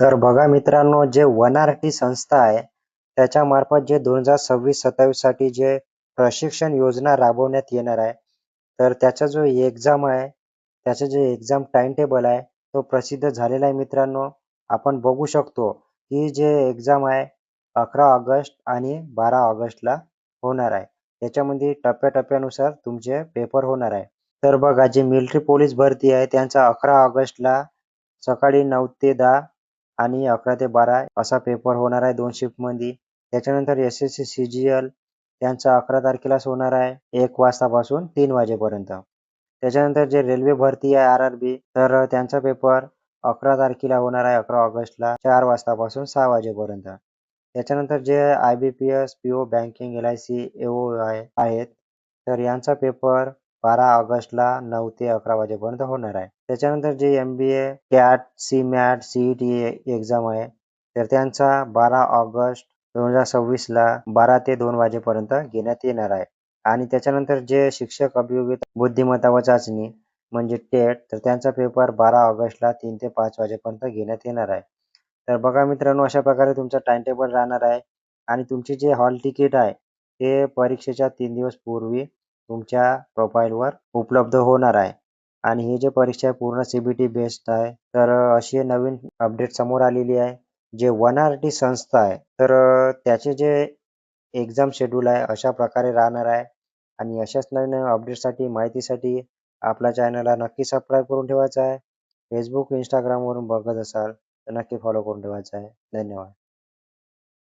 तर बघा मित्रांनो, जे वन-आर-टी संस्था आहे, त्याच्यामार्फत जे 2026-27 साठी जे प्रशिक्षण योजना राबवण्यात येणार आहे, तर त्याचा जो एक्झाम आहे, त्याचं जे एक्झाम टाइम टेबल आहे, तो प्रसिद्ध झालेला आहे मित्रांनो. आपण बघू शकतो, की जे एक्झाम आहे 11 ऑगस्ट आणि 12 ऑगस्टला होणार आहे. त्याच्यामध्ये टप्प्या तुमचे पेपर होणार आहे. तर बघा, जे मिलिटरी पोलीस भरती आहे, त्यांचा 11 ऑगस्टला सकाळी 9 ते 10 आणि 11 ते 12 असा पेपर होणार आहे 2 शिफ्टमध्ये. त्याच्यानंतर एस-एस-सी सी-जी-एल त्यांचा 11 तारखेलाच होणार आहे 1 वाजतापासून 3 वाजेपर्यंत. त्याच्यानंतर जे रेल्वे भरती आहे आर-आर-बी तर त्यांचा पेपर 11 तारखेला होणार आहे 11 ऑगस्टला 4 वाजतापासून 6 वाजेपर्यंत. त्याच्यानंतर जे आय-बी-पी-एस, पी-ओ, बँकिंग, एल-आय-सी, ए-ओ आहेत, तर यांचा पेपर 12 ऑगस्टला 9 ते 11 वाजेपर्यंत होणार आहे. त्याच्यानंतर जे MBA, cat, C-mat, CET exam आहे, तर त्यांचा 12 ऑगस्ट 2026ला 12 ते 2 वाजेपर्यंत घेण्यात येणार आहे. आणि त्याच्यानंतर जे शिक्षक अभियोगिता बुद्धिमत्ता व चाचणी म्हणजे टेट, तर त्यांचा पेपर 12 ऑगस्टला 3 ते 5 वाजेपर्यंत घेण्यात येणार आहे. तर बघा मित्रांनो, अशा प्रकारे तुमचा टाइम टेबल राहणार आहे आणि तुमची जे हॉल तिकीट आहे, ते परीक्षेच्या 3 दिवस पूर्वी तुमच्या प्रोफाईलवर उपलब्ध होणार आहे. आणि ही जी परीक्षा आहे पूर्ण सी बेस्ड आहे. तर अशी नवीन अपडेट समोर आलेली आहे. जे वन-आर-टी संस्था आहे, तर त्याचे जे एक्झाम शेड्यूल आहे अशा प्रकारे राहणार आहे. आणि अशाच नवीन अपडेटसाठी, माहितीसाठी आपल्या चॅनलला नक्की सबस्क्राईब करून ठेवायचं आहे. Facebook, Instagramवरून बघत असाल तर नक्की फॉलो करून ठेवायचं आहे. धन्यवाद.